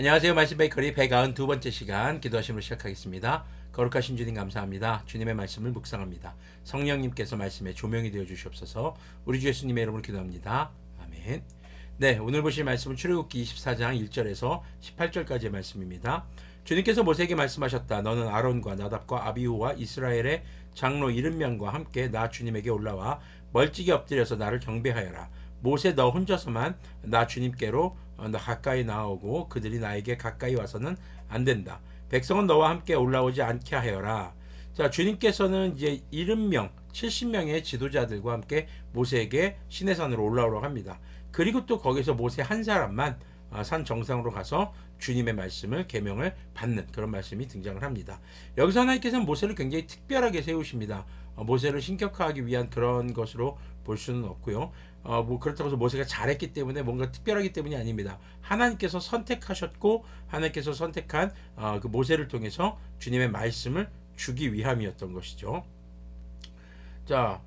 안녕하세요. 말씀 베이커리 192번째 시간 기도하심으로 시작하겠습니다. 거룩하신 주님 감사합니다. 주님의 말씀을 묵상합니다. 성령님께서 말씀에 조명이 되어 주시옵소서. 우리 주 예수님의 이름으로 기도합니다. 아멘. 네, 오늘 보실 말씀은 출애굽기 24장 1절에서 18절까지의 말씀입니다. 주님께서 모세에게 말씀하셨다. 너는 아론과 나답과 아비후와 이스라엘의 장로 70명과 함께 나 주님에게 올라와 멀찍이 엎드려서 나를 경배하여라. 모세 너 혼자서만 나 주님께로 너 가까이 나오고 그들이 나에게 가까이 와서는 안 된다. 백성은 너와 함께 올라오지 않게 하여라. 자, 주님께서는 이제 70명, 70명의 지도자들과 함께 모세에게 시내산으로 올라오라고 합니다. 그리고 또 거기서 모세 한 사람만 산 정상으로 가서 주님의 말씀을 계명을 받는 그런 말씀이 등장을 합니다. 여기서 하나님께서는 모세를 굉장히 특별하게 세우십니다. 모세를 신격화하기 위한 그런 것으로 볼 수는 없고요. 뭐 그렇다고 해서 모세가 잘했기 때문에 뭔가 특별하기 때문이 아닙니다. 하나님께서 선택하셨고 하나님께서 선택한 그 모세를 통해서 주님의 말씀을 주기 위함이었던 것이죠. 자,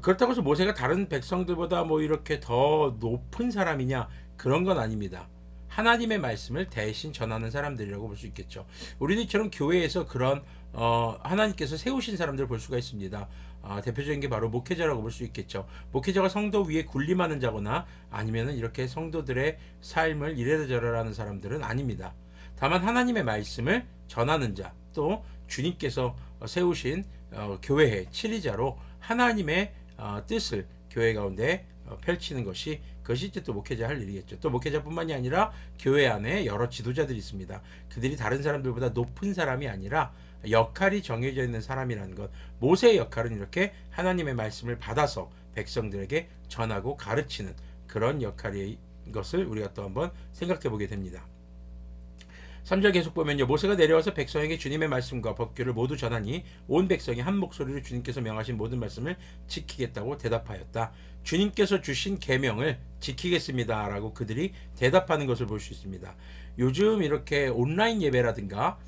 그렇다고 해서 모세가 다른 백성들보다 뭐 이렇게 더 높은 사람이냐 그런 건 아닙니다. 하나님의 말씀을 대신 전하는 사람들이라고 볼 수 있겠죠. 우리들처럼 교회에서 그런 하나님께서 세우신 사람들을 볼 수가 있습니다. 대표적인 게 바로 목회자라고 볼 수 있겠죠. 목회자가 성도 위에 군림하는 자거나 아니면은 이렇게 성도들의 삶을 이래라 저래라 하는 사람들은 아닙니다. 다만 하나님의 말씀을 전하는 자, 또 주님께서 세우신 교회의 치리자로 하나님의 뜻을 교회 가운데 펼치는 것이 그것이 이제 또 목회자 할 일이겠죠. 또 목회자뿐만이 아니라 교회 안에 여러 지도자들이 있습니다. 그들이 다른 사람들보다 높은 사람이 아니라 역할이 정해져 있는 사람이라는 것. 모세의 역할은 이렇게 하나님의 말씀을 받아서 백성들에게 전하고 가르치는 그런 역할인 것을 우리가 또 한번 생각해 보게 됩니다. 3절 계속 보면요. 모세가 내려와서 백성에게 주님의 말씀과 법규를 모두 전하니 온 백성이 한 목소리로 주님께서 명하신 모든 말씀을 지키겠다고 대답하였다. 주님께서 주신 계명을 지키겠습니다 라고 그들이 대답하는 것을 볼 수 있습니다. 요즘 이렇게 온라인 예배라든가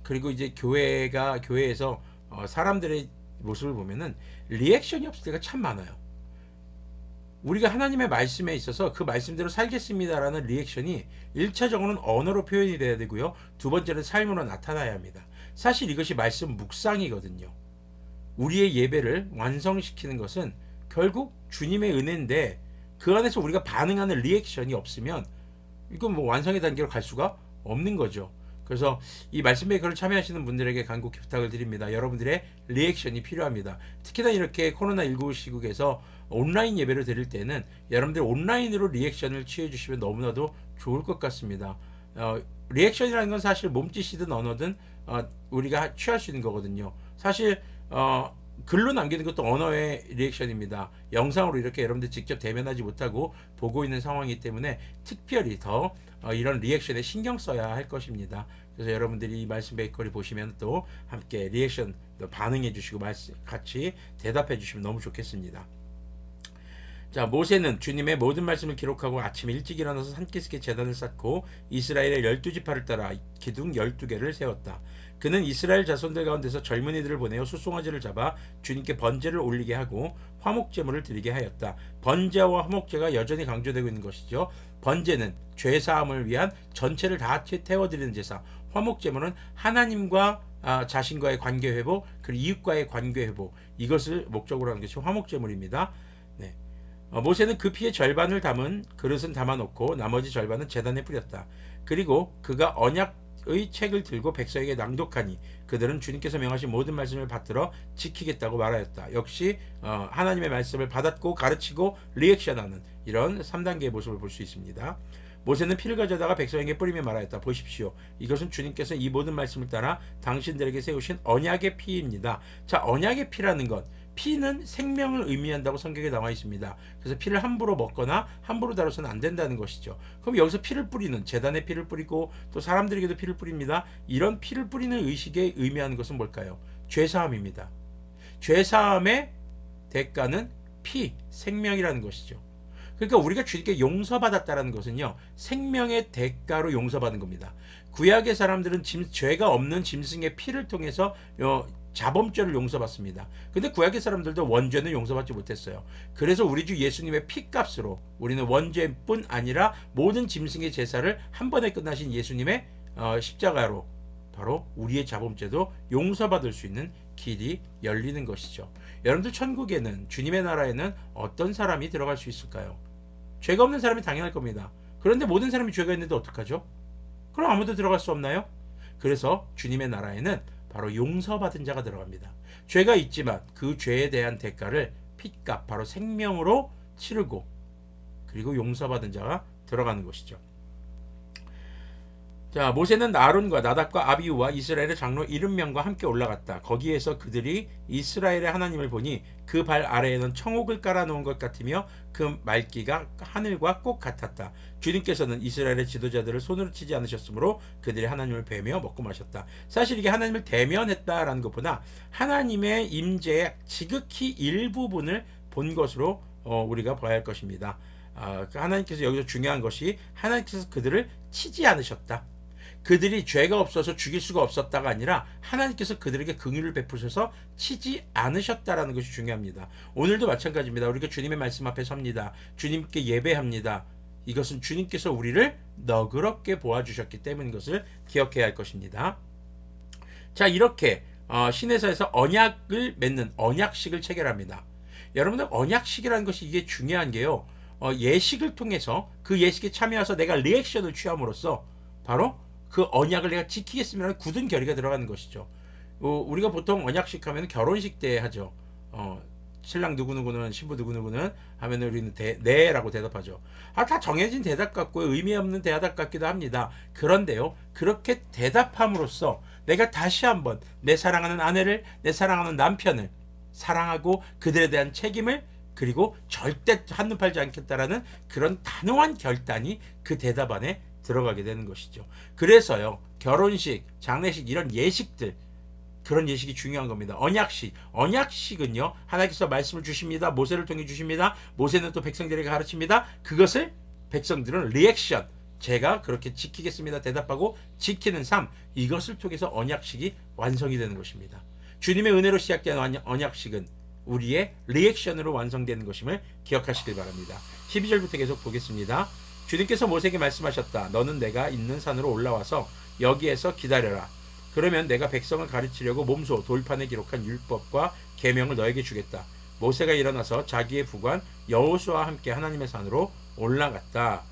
그리고 이제 교회에서 사람들의 모습을 보면은 리액션이 없을 때가 참 많아요. 우리가 하나님의 말씀에 있어서 그 말씀대로 살겠습니다라는 리액션이 1차적으로는 언어로 표현이 돼야 되고요. 두 번째는 삶으로 나타나야 합니다. 사실 이것이 말씀 묵상이거든요. 우리의 예배를 완성시키는 것은 결국 주님의 은혜인데 그 안에서 우리가 반응하는 리액션이 없으면 이건 뭐 완성의 단계로 갈 수가 없는 거죠. 그래서 이 말씀 베이커를 참여하시는 분들에게 간곡히 부탁을 드립니다. 여러분들의 리액션이 필요합니다. 특히나 이렇게 코로나19 시국에서 온라인 예배를 드릴 때는 여러분들 온라인으로 리액션을 취해 주시면 너무나도 좋을 것 같습니다. 리액션이라는 건 사실 몸짓이든 언어든 우리가 취할 수 있는 거거든요. 사실 글로 남기는 것도 언어의 리액션입니다. 영상으로 이렇게 여러분들 직접 대면하지 못하고 보고 있는 상황이기 때문에 특별히 더 이런 리액션에 신경 써야 할 것입니다. 그래서 여러분들이 이 말씀 베이커리 보시면 또 함께 리액션 반응해 주시고 같이 대답해 주시면 너무 좋겠습니다. 자, 모세는 주님의 모든 말씀을 기록하고 아침에 일찍 일어나서 산기슭에 제단을 쌓고 이스라엘의 12지파를 따라 기둥 12개를 세웠다. 그는 이스라엘 자손들 가운데서 젊은이들을 보내어 수송아지를 잡아 주님께 번제를 올리게 하고 화목제물을 드리게 하였다. 번제와 화목제가 여전히 강조되고 있는 것이죠. 번제는 죄사함을 위한 전체를 다 태워드리는 제사, 화목제물은 하나님과 자신과의 관계 회복, 그리고 이웃과의 관계 회복, 이것을 목적으로 하는 것이 화목제물입니다. 네. 모세는 그 피의 절반을 담은 그릇은 담아놓고 나머지 절반은 제단에 뿌렸다. 그리고 그가 언약의 책을 들고 백성에게 낭독하니 그들은 주님께서 명하신 모든 말씀을 받들어 지키겠다고 말하였다. 역시 하나님의 말씀을 받았고 가르치고 리액션하는 이런 3단계의 모습을 볼 수 있습니다. 모세는 피를 가져다가 백성에게 뿌리며 말하였다. 보십시오. 이것은 주님께서 이 모든 말씀을 따라 당신들에게 세우신 언약의 피입니다. 자, 언약의 피라는 것, 피는 생명을 의미한다고 성경에 나와 있습니다. 그래서 피를 함부로 먹거나 함부로 다뤄서는 안 된다는 것이죠. 그럼 여기서 피를 뿌리는, 제단에 피를 뿌리고 또 사람들에게도 피를 뿌립니다. 이런 피를 뿌리는 의식에 의미하는 것은 뭘까요? 죄사함입니다. 죄사함의 대가는 피, 생명이라는 것이죠. 그러니까 우리가 주님께 용서받았다는 것은요, 생명의 대가로 용서받은 겁니다. 구약의 사람들은 죄가 없는 짐승의 피를 통해서 자범죄를 용서받습니다. 근데 구약의 사람들도 원죄는 용서받지 못했어요. 그래서 우리 주 예수님의 피값으로 우리는 원죄뿐 아니라 모든 짐승의 제사를 한 번에 끝나신 예수님의 십자가로 바로 우리의 자범죄도 용서받을 수 있는 길이 열리는 것이죠. 여러분들, 천국에는, 주님의 나라에는 어떤 사람이 들어갈 수 있을까요? 죄가 없는 사람이 당연할 겁니다. 그런데 모든 사람이 죄가 있는데 어떡하죠? 그럼 아무도 들어갈 수 없나요? 그래서 주님의 나라에는 바로 용서받은 자가 들어갑니다. 죄가 있지만 그 죄에 대한 대가를 핏값, 바로 생명으로 치르고, 그리고 용서받은 자가 들어가는 것이죠. 자, 모세는 아론과 나답과 아비후와 이스라엘의 장로 70명과 함께 올라갔다. 거기에서 그들이 이스라엘의 하나님을 보니 그 발 아래에는 청옥을 깔아놓은 것 같으며 그 맑기가 하늘과 꼭 같았다. 주님께서는 이스라엘의 지도자들을 손으로 치지 않으셨으므로 그들이 하나님을 뵈며 먹고 마셨다. 사실 이게 하나님을 대면했다라는 것보다 하나님의 임재의 지극히 일부분을 본 것으로 우리가 봐야 할 것입니다. 하나님께서 여기서 중요한 것이 하나님께서 그들을 치지 않으셨다. 그들이 죄가 없어서 죽일 수가 없었다가 아니라 하나님께서 그들에게 긍휼을 베푸셔서 치지 않으셨다라는 것이 중요합니다. 오늘도 마찬가지입니다. 우리가 주님의 말씀 앞에 섭니다. 주님께 예배합니다. 이것은 주님께서 우리를 너그럽게 보아주셨기 때문인 것을 기억해야 할 것입니다. 자, 이렇게 시내사에서 언약을 맺는 언약식을 체결합니다. 여러분들, 언약식이라는 것이 이게 중요한 게요. 예식을 통해서 그 예식에 참여해서 내가 리액션을 취함으로써 바로 그 언약을 내가 지키겠습니다는 굳은 결의가 들어가는 것이죠. 우리가 보통 언약식 하면 결혼식 때 하죠. 신랑 누구누구는, 신부 누구누구는 하면 우리는 네라고 대답하죠. 다 정해진 대답 같고요. 의미 없는 대답 같기도 합니다. 그런데요, 그렇게 대답함으로써 내가 다시 한번 내 사랑하는 아내를, 내 사랑하는 남편을 사랑하고 그들에 대한 책임을, 그리고 절대 한눈 팔지 않겠다라는 그런 단호한 결단이 그 대답 안에 들어가게 되는 것이죠. 그래서요, 결혼식, 장례식, 이런 예식들, 그런 예식이 중요한 겁니다. 언약식은요, 하나님께서 말씀을 주십니다. 모세를 통해 주십니다. 모세는 또 백성들에게 가르칩니다. 그것을 백성들은 리액션, 제가 그렇게 지키겠습니다 대답하고 지키는 삶, 이것을 통해서 언약식이 완성이 되는 것입니다. 주님의 은혜로 시작된 언약식은 우리의 리액션으로 완성되는 것임을 기억하시길 바랍니다. 12절부터 계속 보겠습니다. 주님께서 모세에게 말씀하셨다. 너는 내가 있는 산으로 올라와서 여기에서 기다려라. 그러면 내가 백성을 가르치려고 몸소 돌판에 기록한 율법과 계명을 너에게 주겠다. 모세가 일어나서 자기의 부관 여호수아와 함께 하나님의 산으로 올라갔다.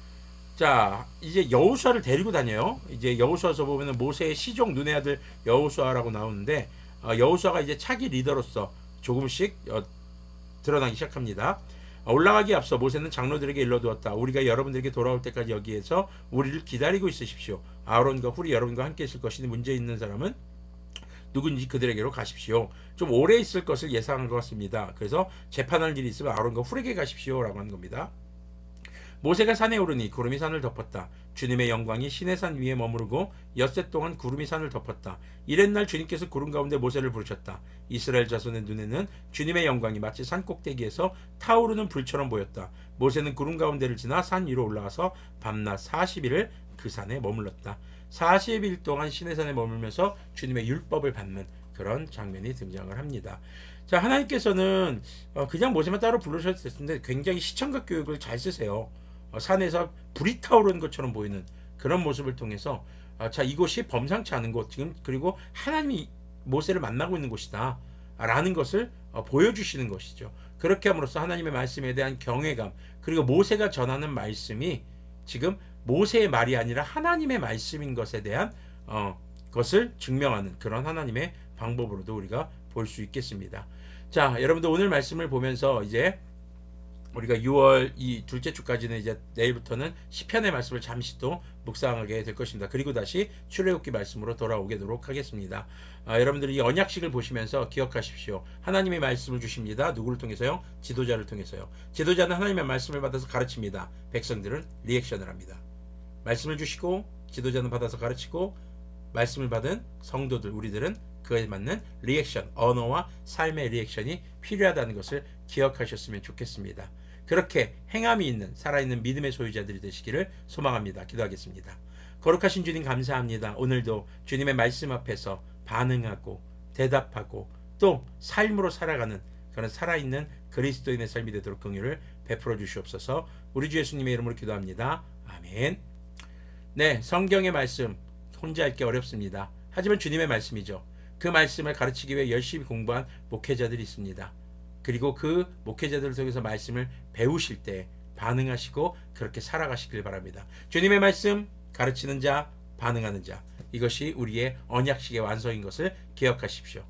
자, 이제 여호수아를 데리고 다녀요. 이제 여호수아서 보면은 모세의 시종 눈의 아들 여호수아라고 나오는데, 여호수아가 이제 차기 리더로서 조금씩 드러나기 시작합니다. 올라가기 앞서 모세는 장로들에게 일러두었다. 우리가 여러분들에게 돌아올 때까지 여기에서 우리를 기다리고 있으십시오. 아론과 훌이 여러분과 함께 있을 것이니 문제 있는 사람은 누군지 그들에게로 가십시오. 좀 오래 있을 것을 예상한 것 같습니다. 그래서 재판할 일이 있으면 아론과 훌에게 가십시오 라고 하는 겁니다. 모세가 산에 오르니 구름이 산을 덮었다. 주님의 영광이 시내산 위에 머무르고 엿새 동안 구름이 산을 덮었다. 이튿날 주님께서 구름 가운데 모세를 부르셨다. 이스라엘 자손의 눈에는 주님의 영광이 마치 산 꼭대기에서 타오르는 불처럼 보였다. 모세는 구름 가운데를 지나 산 위로 올라가서 밤낮 40일을 그 산에 머물렀다. 40일 동안 시내산에 머물면서 주님의 율법을 받는 그런 장면이 등장을 합니다. 자, 하나님께서는 그냥 모세만 따로 부르셔도 됐는데 굉장히 시청각 교육을 잘 쓰세요. 산에서 불이 타오르는 것처럼 보이는 그런 모습을 통해서 자, 이곳이 범상치 않은 곳, 지금 그리고 하나님이 모세를 만나고 있는 곳이다 라는 것을 보여주시는 것이죠. 그렇게 함으로써 하나님의 말씀에 대한 경외감, 그리고 모세가 전하는 말씀이 지금 모세의 말이 아니라 하나님의 말씀인 것에 대한 것을 증명하는 그런 하나님의 방법으로도 우리가 볼 수 있겠습니다. 자, 여러분들, 오늘 말씀을 보면서 이제 우리가 6월 이 둘째 주까지는 이제 내일부터는 시편의 말씀을 잠시 또 묵상하게 될 것입니다. 그리고 다시 출애굽기 말씀으로 돌아오도록 하겠습니다. 여러분들이 이 언약식을 보시면서 기억하십시오. 하나님의 말씀을 주십니다. 누구를 통해서요? 지도자를 통해서요. 지도자는 하나님의 말씀을 받아서 가르칩니다. 백성들은 리액션을 합니다. 말씀을 주시고 지도자는 받아서 가르치고, 말씀을 받은 성도들, 우리들은 그에 맞는 리액션, 언어와 삶의 리액션이 필요하다는 것을 기억하셨으면 좋겠습니다. 그렇게 행함이 있는 살아있는 믿음의 소유자들이 되시기를 소망합니다. 기도하겠습니다. 거룩하신 주님, 감사합니다. 오늘도 주님의 말씀 앞에서 반응하고 대답하고 또 삶으로 살아가는 그런 살아있는 그리스도인의 삶이 되도록 긍휼을 베풀어 주시옵소서. 우리 주 예수님의 이름으로 기도합니다. 아멘. 네, 성경의 말씀 혼자 읽기 어렵습니다. 하지만 주님의 말씀이죠. 그 말씀을 가르치기 위해 열심히 공부한 목회자들이 있습니다. 그리고 그 목회자들을 통해서 말씀을 배우실 때 반응하시고 그렇게 살아가시길 바랍니다. 주님의 말씀 가르치는 자, 반응하는 자, 이것이 우리의 언약식의 완성인 것을 기억하십시오.